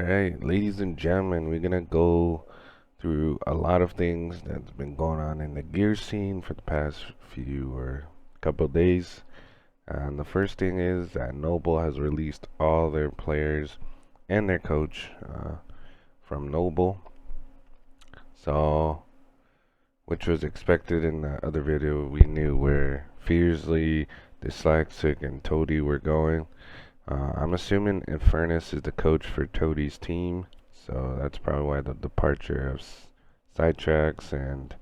Alright, ladies and gentlemen, we're gonna go through a lot of things that's been going on in the gear scene for the past few or couple of days. And the first thing is that Noble has released all their players and their coach from Noble. So, which was expected in the other video, we knew where Fiercely, Dyslexic, and Toady were going. I'm assuming Infernus is the coach for Toadie's team, so that's probably why the departure of Sidetracks and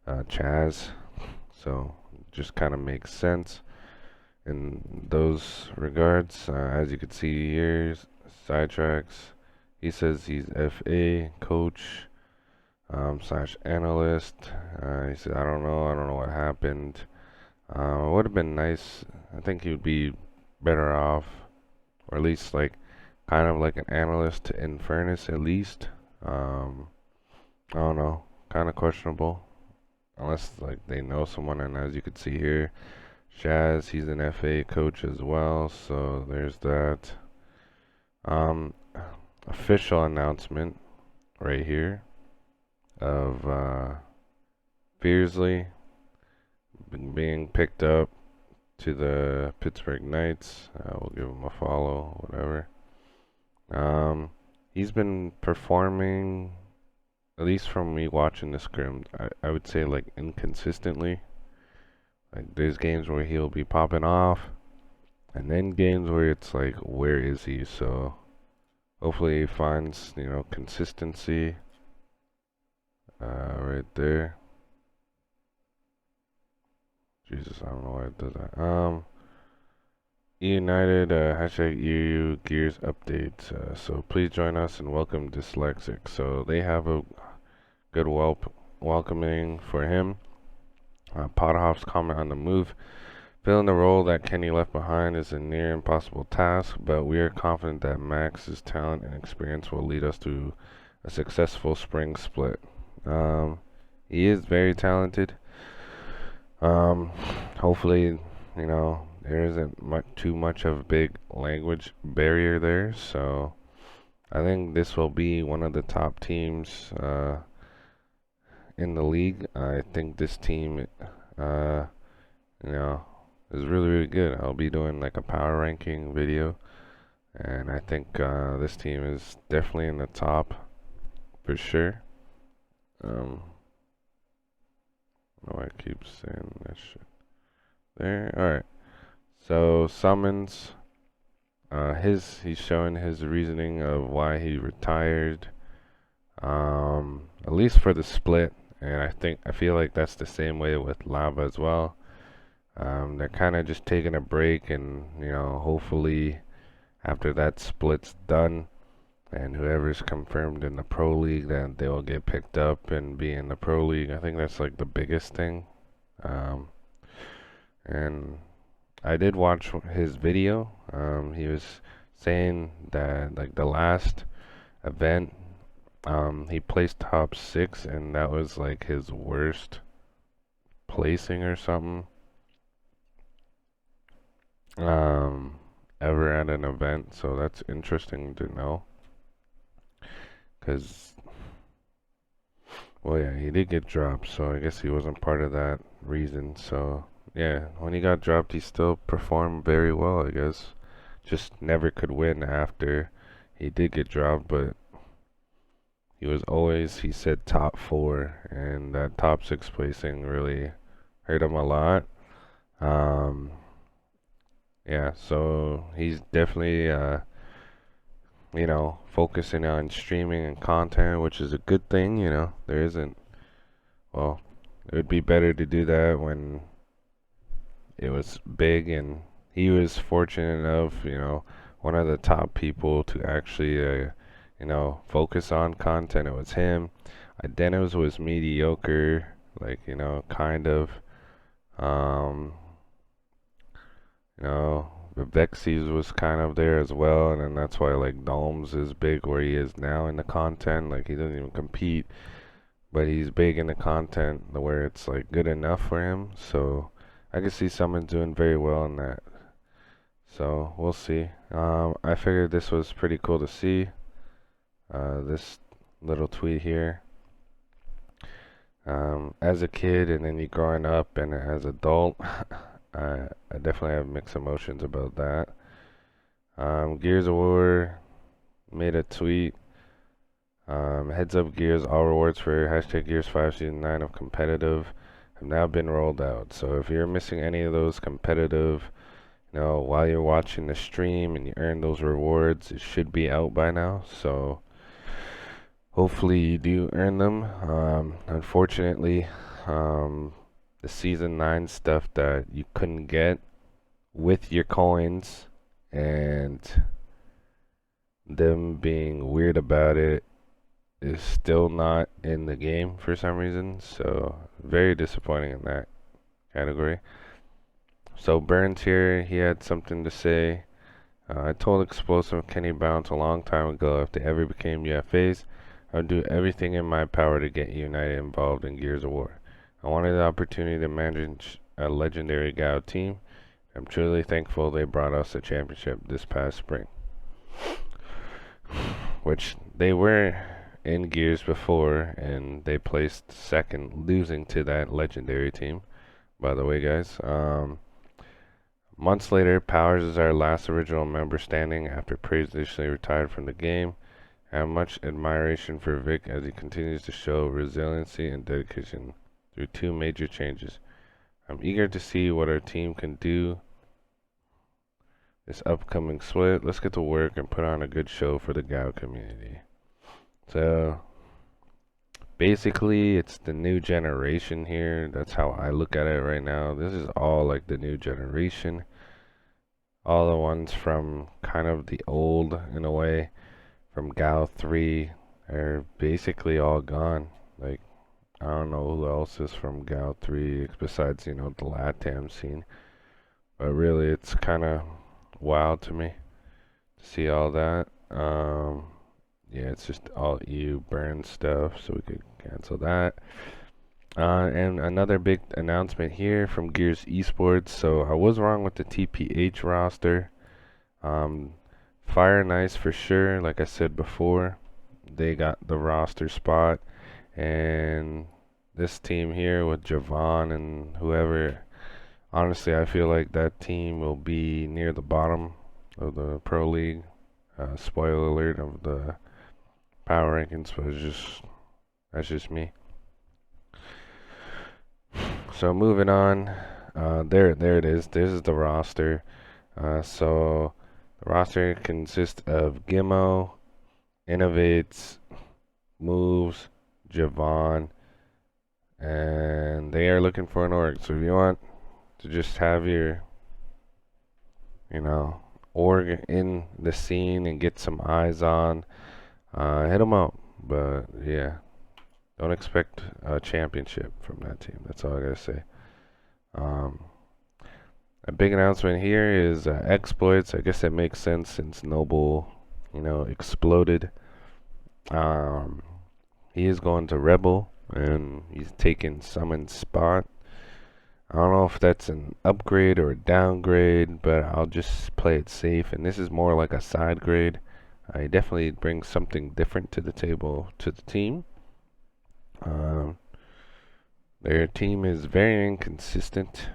Chaz. So just kind of makes sense in those regards. As you can see here, Sidetracks, he says he's FA coach slash analyst. He said, I don't know what happened. It would have been nice. I think he would be better off, or at least like kind of like an analyst to Infernus at least. I don't know, kind of questionable unless like they know someone. And as you can see here, Shaz, he's an FA coach as well, so there's that. Official announcement right here of Beersley being picked up to the Pittsburgh Knights. We'll give him a follow, whatever. He's been performing, at least from me watching the scrim, I would say like inconsistently. Like there's games where he'll be popping off, and then games where it's like, where is he? So hopefully he finds, consistency right there. Jesus, I don't know why it does that. United, hashtag EU Gears updates. So please join us and welcome Dyslexic. So they have a good welcoming for him. Pothoff's comment on the move. Filling the role that Kenny left behind is a near impossible task, but we are confident that Max's talent and experience will lead us to a successful spring split. He is very talented. Hopefully, there isn't too much of a big language barrier there, so I think this will be one of the top teams in the league. I think this team, is really, really good. I'll be doing like a power ranking video, and I think this team is definitely in the top for sure. I keep saying that shit. There. Alright. So Summons, he's showing his reasoning of why he retired. At least for the split, and I feel like that's the same way with Lava as well. They're kind of just taking a break, and hopefully after that split's done, and whoever's confirmed in the Pro League, then they'll get picked up and be in the Pro League. I think that's like the biggest thing. And I did watch his video. He was saying that like the last event, he placed top 6, and that was like his worst placing or something ever at an event. So that's interesting to know. Because, well, yeah, he did get dropped, so I guess he wasn't part of that reason. So, yeah, when he got dropped, he still performed very well, I guess. Just never could win after he did get dropped, but he was always, he said, top 4, and that top 6 placing really hurt him a lot. Yeah, so he's definitely, focusing on streaming and content, which is a good thing. There isn't, well, it would be better to do that when it was big, and he was fortunate enough, one of the top people to actually, focus on content. It was him. Idenos was mediocre, like, kind of, Vexes was kind of there as well, and then that's why like Domes is big where he is now in the content. Like he doesn't even compete, but he's big into content where it's like good enough for him. So I can see someone doing very well in that. So we'll see. I figured this was pretty cool to see. This little tweet here. As a kid and then you growing up and as adult, I definitely have mixed emotions about that. Gears of War made a tweet. Heads up Gears, all rewards for hashtag Gears 5 Season 9 of competitive have now been rolled out. So if you're missing any of those competitive, while you're watching the stream and you earn those rewards, it should be out by now. So hopefully you do earn them. Unfortunately, the Season 9 stuff that you couldn't get with your coins and them being weird about it is still not in the game for some reason. So very disappointing in that category. So Burns here, he had something to say. I told Explosive Kenny Bounce a long time ago if they ever became UFAs, I would do everything in my power to get United involved in Gears of War. I wanted the opportunity to manage a legendary GAO team. I'm truly thankful they brought us a championship this past spring. Which they were in Gears before, and they placed second, losing to that legendary team, by the way, guys. Months later, Powers is our last original member standing after previously retired from the game. I have much admiration for Vic as he continues to show resiliency and dedication through two major changes. I'm eager to see what our team can do this upcoming split. Let's get to work and put on a good show for the GAO community. So basically it's the new generation here. That's how I look at it right now. This is all like the new generation. All the ones from kind of the old, in a way, from GAO 3 are basically all gone. Like, I don't know who else is from GAO 3 besides, the LATAM scene. But really, it's kind of wild to me to see all that. Yeah, it's just all EU burn stuff, so we could cancel that. And another big announcement here from Gears eSports. So I was wrong with the TPH roster. Fire and Ice for sure, like I said before, they got the roster spot. And this team here with Javon and whoever, honestly, I feel like that team will be near the bottom of the Pro League. Spoiler alert of the power rankings, but that's just me. So moving on, there it is. This is the roster. So the roster consists of Gimmo, Innovates, Moves, Javon, and they are looking for an org. So if you want to just have your, org in the scene and get some eyes on, hit them up. But yeah, don't expect a championship from that team. That's all I gotta say. A big announcement here is Xploidz. I guess that makes sense since Noble, exploded. He is going to Rebel, and he's taking Summon's spot. I don't know if that's an upgrade or a downgrade, but I'll just play it safe. And this is more like a side grade. He definitely brings something different to the table, to the team. Their team is very inconsistent.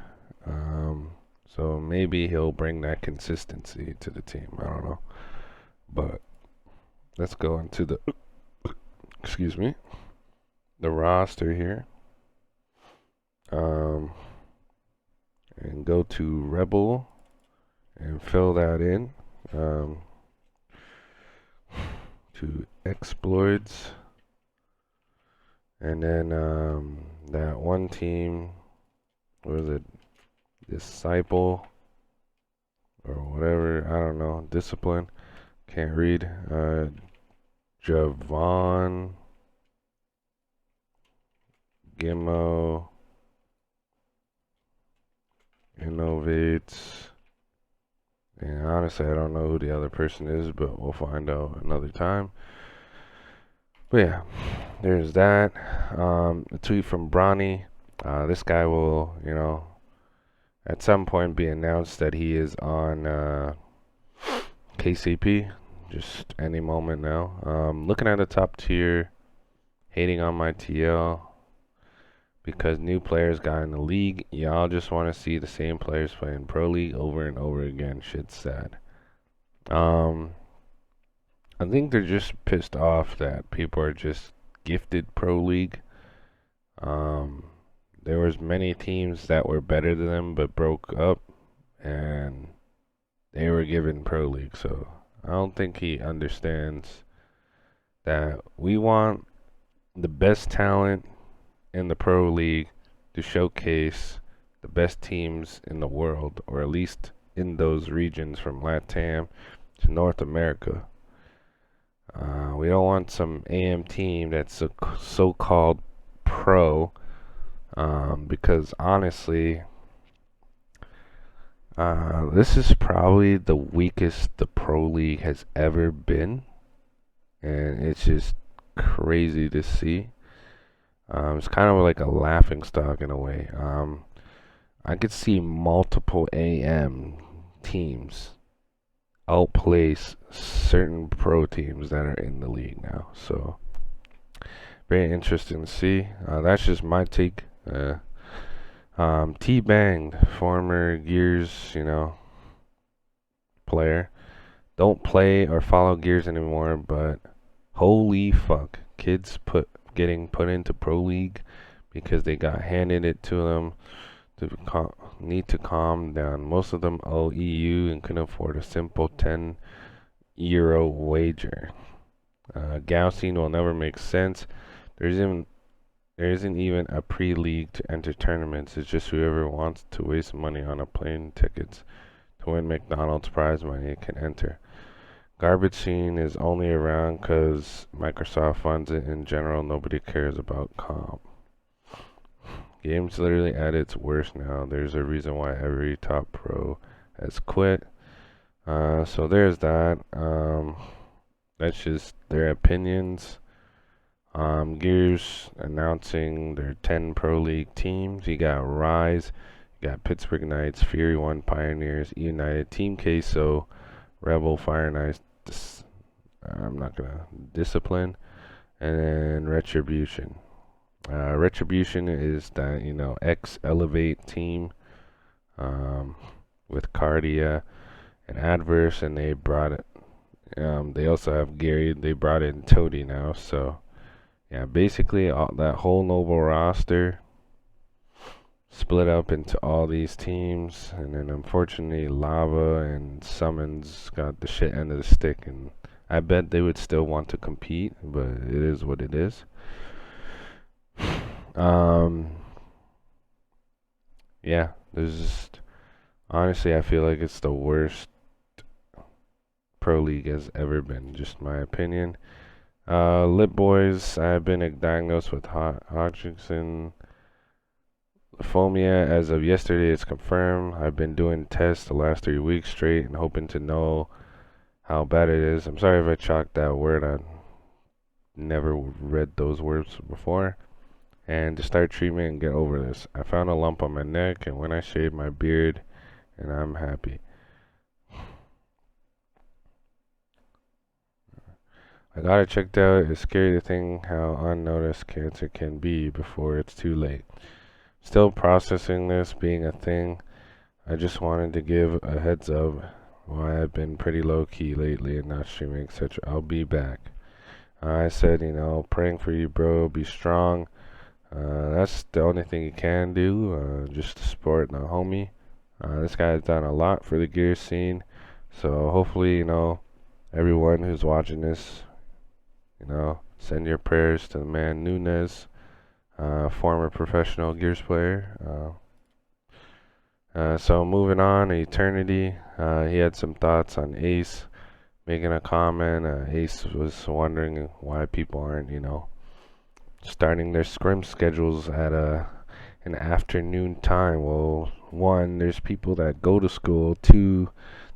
So maybe he'll bring that consistency to the team. I don't know. But let's go into the the roster here. And go to Rebel and fill that in. To Xploidz. And then that one team, what is it? Disciple or whatever, I don't know. Discipline, can't read. Javon, Gimmo, Innovates, and honestly I don't know who the other person is, but we'll find out another time. But yeah, there's that. A tweet from Bronny. This guy will, at some point be announced that he is on KCP. Just any moment now. Looking at the top tier, hating on my TL because new players got in the league. Y'all just want to see the same players playing Pro League over and over again. Shit's sad. Um, I think they're just pissed off that people are just gifted Pro League. Um, there was many teams that were better than them but broke up, and they were given Pro League. So I don't think he understands that we want the best talent in the Pro League to showcase the best teams in the world, or at least in those regions from LATAM to North America. We don't want some AM team that's a so-called pro, because honestly, this is probably the weakest the Pro League has ever been, and it's just crazy to see. It's kind of like a laughing stock in a way. I could see multiple AM teams outplace certain pro teams that are in the league now. So very interesting to see. That's just my take. T-Banged, former Gears, player. Don't play or follow Gears anymore, but holy fuck, kids getting put into Pro League because they got handed it to them need to calm down. Most of them owe EU and couldn't afford a simple €10 wager. Gouging will never make sense. There isn't even a pre-league to enter tournaments. It's just whoever wants to waste money on a plane tickets to win McDonald's prize money can enter. Garbage scene is only around because Microsoft funds it. In general, nobody cares about comp. Game's literally at its worst now. There's a reason why every top pro has quit. So there's that. That's just their opinions. Gears announcing their 10 Pro League teams. You got Rise, you got Pittsburgh Knights, Fury One, Pioneers, United, Team Queso, Rebel, Fire Knights, I'm not gonna Discipline, and then Retribution. Retribution is that X Elevate team with Cardia and Adverse, and they brought it. They also have Gary. They brought in Toady now, so yeah, basically that whole Noble roster split up into all these teams, and then unfortunately Lava and Summons got the shit end of the stick, and I bet they would still want to compete, but it is what it is. Yeah, there's just, honestly, I feel like it's the worst Pro League has ever been, just my opinion. Lip Boys, I've been diagnosed with Hodgkin lymphoma as of yesterday. It's confirmed. I've been doing tests the last 3 weeks straight and hoping to know how bad it is. I'm sorry if I chalked that word. I never read those words before. And to start treatment and get over this. I found a lump on my neck, and when I shaved my beard, and I'm happy. I got it checked out. It's scary to think how unnoticed cancer can be before it's too late. Still processing this being a thing. I just wanted to give a heads up why I've been pretty low key lately and not streaming, etc. I'll be back. I said, praying for you, bro. Be strong. That's the only thing you can do, just to support the homie. This guy has done a lot for the gear scene, so hopefully, everyone who's watching this, send your prayers to the man Nunez, former professional Gears player. So moving on, Eternity, he had some thoughts on Ace, making a comment. Ace was wondering why people aren't, starting their scrim schedules at an afternoon time. Well, one, there's people that go to school. Two,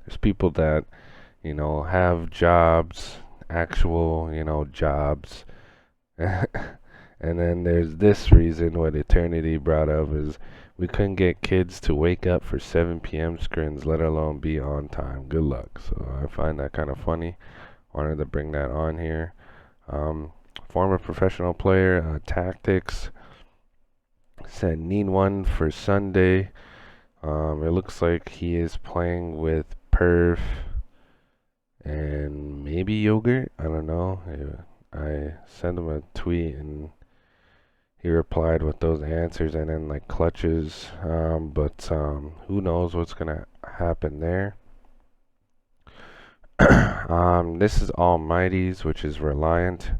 there's people that have jobs, actual jobs. And then there's this reason what Eternity brought up is we couldn't get kids to wake up for 7 p.m. screens, let alone be on time. Good luck. So I find that kind of funny. Wanted to bring that on here. Um, Former professional player, Tactics, said need one for Sunday. It looks like he is playing with Perf and maybe Yogurt. I don't know. I sent him a tweet and he replied with those answers and then like clutches. But who knows what's gonna happen there. This is Almighty's, which is Reliant.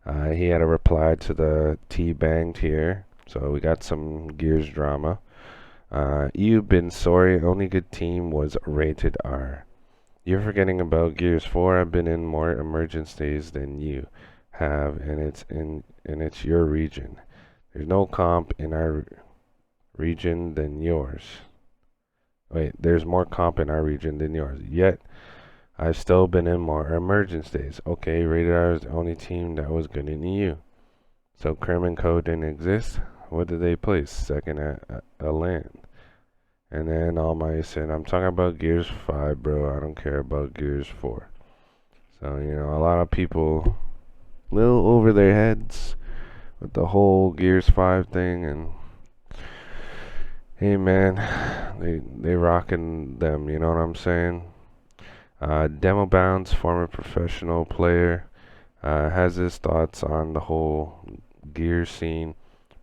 He had a reply to the T-Banged here. So we got some Gears drama. You've been sorry. Only good team was rated R. You're forgetting about Gears 4. I've been in more emergence days than you have, and it's your region. There's no comp in our region than yours. Wait, there's more comp in our region than yours. Yet I've still been in more emergence days. Okay, rated R is the only team that was good in EU. So Crim and Co didn't exist. What did they place? Second at a land. And then Almighty said, I'm talking about Gears 5, bro. I don't care about Gears 4. So, you know, a lot of people a little over their heads with the whole Gears 5 thing. And, hey, man, they rocking them, you know what I'm saying? Demo Bounce, former professional player, has his thoughts on the whole Gears scene.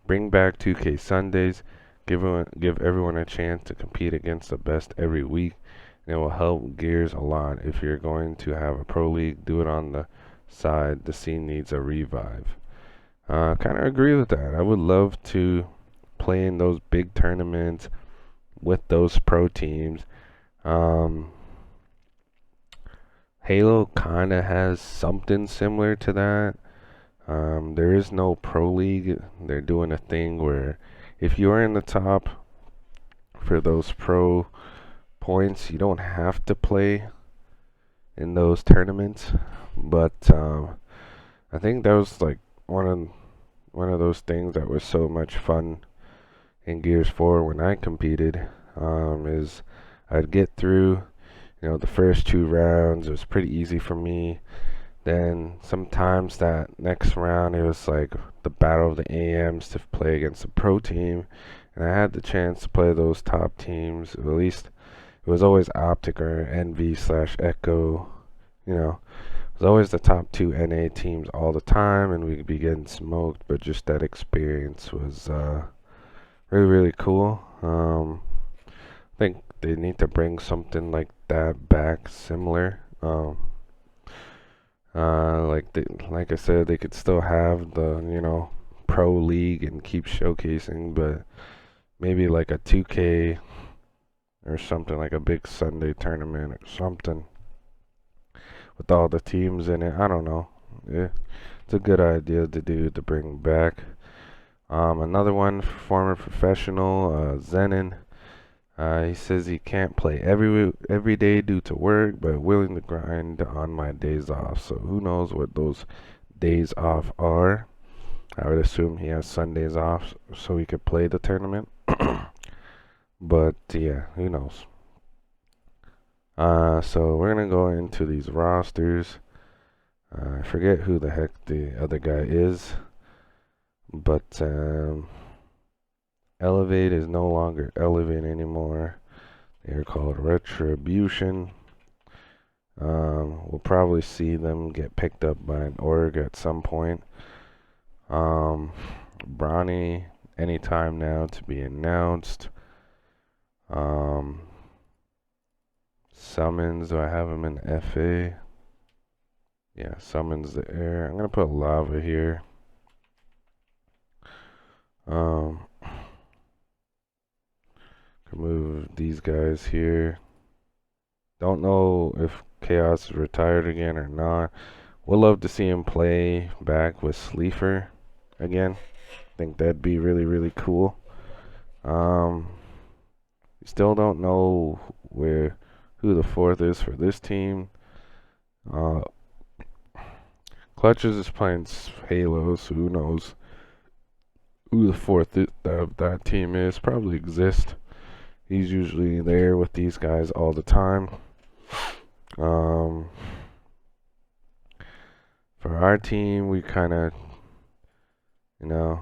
Bring back 2K Sundays. Give everyone a chance to compete against the best every week. And it will help Gears a lot. If you're going to have a pro league, do it on the side. The scene needs a revive. Kind of agree with that. I would love to play in those big tournaments with those pro teams. Halo kind of has something similar to that. There is no pro league. They're doing a thing where if you are in the top for those pro points, you don't have to play in those tournaments. But I think that was like one of those things that was so much fun in Gears 4 when I competed. Is I'd get through, you know, the first 2 rounds. It was pretty easy for me. Then sometimes that next round it was like the battle of the AMs to play against a pro team, and I had the chance to play those top teams. At least it was always Optic or NV/Echo. You know, it was always the top 2 NA teams all the time, and we'd be getting smoked. But just that experience was really cool. I think they need to bring something like that back, similar. Like I said, they could still have the, you know, pro league and keep showcasing, but maybe like a 2K or something, like a big Sunday tournament or something with all the teams in it. I don't know. Yeah, it's a good idea to do to bring back. Another one, former professional, Zenon. He says he can't play every day due to work, but willing to grind on my days off. So who knows what those days off are? I would assume he has Sundays off so he could play the tournament. But yeah, who knows? So we're gonna go into these rosters. I forget who the heck the other guy is, but Elevate is no longer Elevate anymore. They're called Retribution. We'll probably see them get picked up by an org at some point. Bronny, anytime now to be announced. Summons, do I have him in FA? Yeah, Summons the air. I'm gonna put Lava here. Can move these guys here. Don't know if Chaos is retired again or not. Would love to see him play back with Sleeper again. Think that'd be really cool. Still don't know who the fourth is for this team. Clutches is playing Halo, so who knows who the fourth of that team is. Probably Exist. He's usually there with these guys all the time. For our team, we kind of, you know,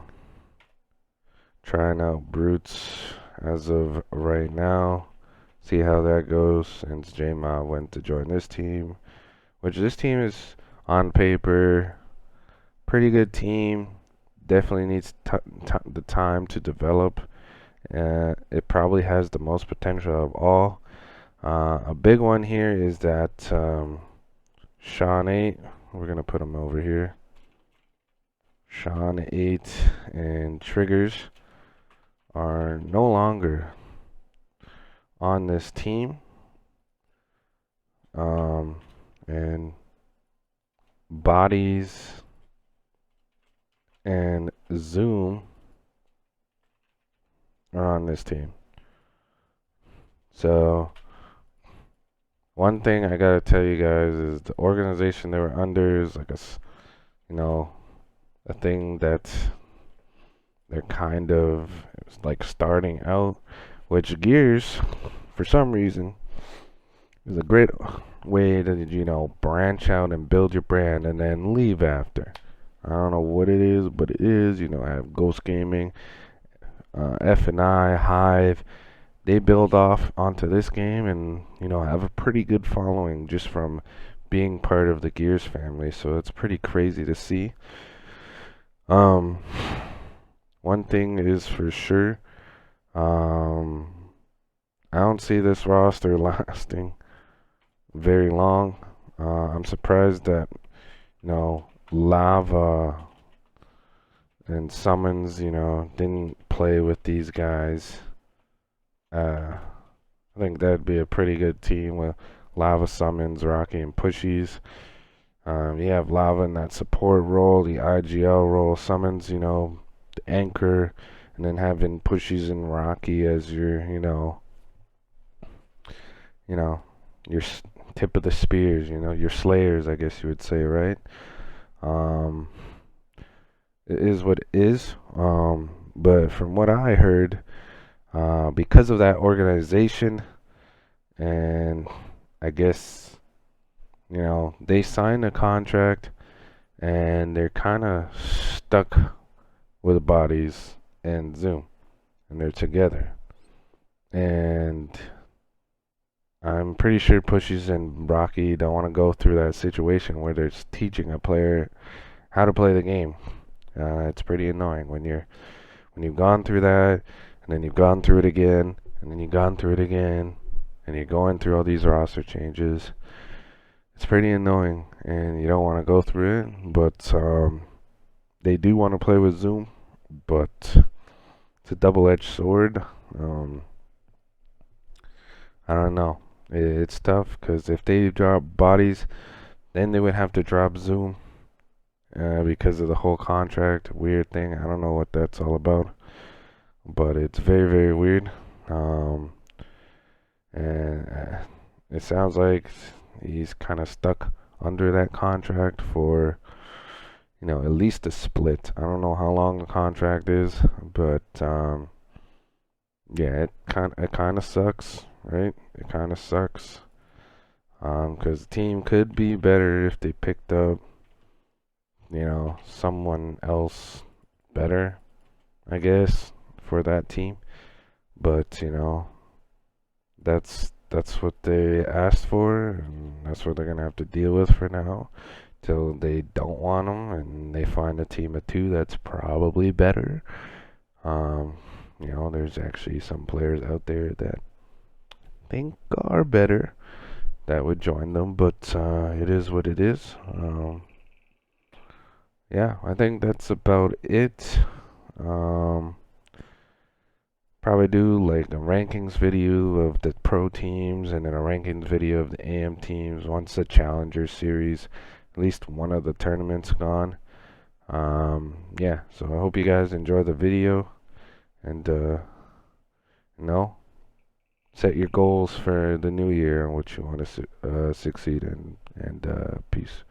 trying out Brutes as of right now. See how that goes since J-Ma went to join this team. Which this team is, on paper, pretty good team. Definitely needs the time to develop. It probably has the most potential of all. A big one here is that Sean 8, we're going to put him over here. Sean 8 and Triggers are no longer on this team. And Bodies and Zoom are on this team. So one thing I gotta tell you guys is the organization they were under is like a thing that they're kind of like starting out, which Gears, for some reason, is a great way to, branch out and build your brand and then leave after. I don't know what it is, but it is, I have Ghost Gaming, F&I, Hive. They build off onto this game and, have a pretty good following just from being part of the Gears family. So it's pretty crazy to see. One thing is for sure, I don't see this roster lasting very long. I'm surprised that, Lava and Summons, didn't play with these guys. I think that'd be a pretty good team with Lava, Summons, Rocky, and Pushies. You have Lava in that support role, the IGL role, Summons, the anchor, and then having Pushies and Rocky as your, your tip of the spears, your slayers, I guess you would say, right? It is what it is. But from what I heard, because of that organization, and I guess, they signed a contract and they're kind of stuck with Bodies and Zoom, and they're together. And I'm pretty sure Pushies and Rocky don't want to go through that situation where they're teaching a player how to play the game. It's pretty annoying when you've gone through that, and then you've gone through it again, and then you've gone through it again, and you're going through all these roster changes. It's pretty annoying, and you don't want to go through it. But they do want to play with Zoom, but it's a double-edged sword. I don't know. It's tough because if they drop Bodies, then they would have to drop Zoom because of the whole contract weird thing. I don't know what that's all about, but it's very, very weird. And it sounds like he's kind of stuck under that contract for, at least a split. I don't know how long the contract is, but yeah, it kind of sucks, right? It kind of sucks. Because the team could be better if they picked up, someone else better, I guess, for that team. But, that's what they asked for, and that's what they're going to have to deal with for now, till they don't want them, and they find a team of two that's probably better. There's actually some players out there that I think are better that would join them, but it is what it is. Yeah, I think that's about it. Probably do like a rankings video of the pro teams and then a rankings video of the AM teams once the Challenger Series, at least one of the tournaments gone. Yeah, so I hope you guys enjoy the video, and set your goals for the new year and what you want to succeed in, and peace.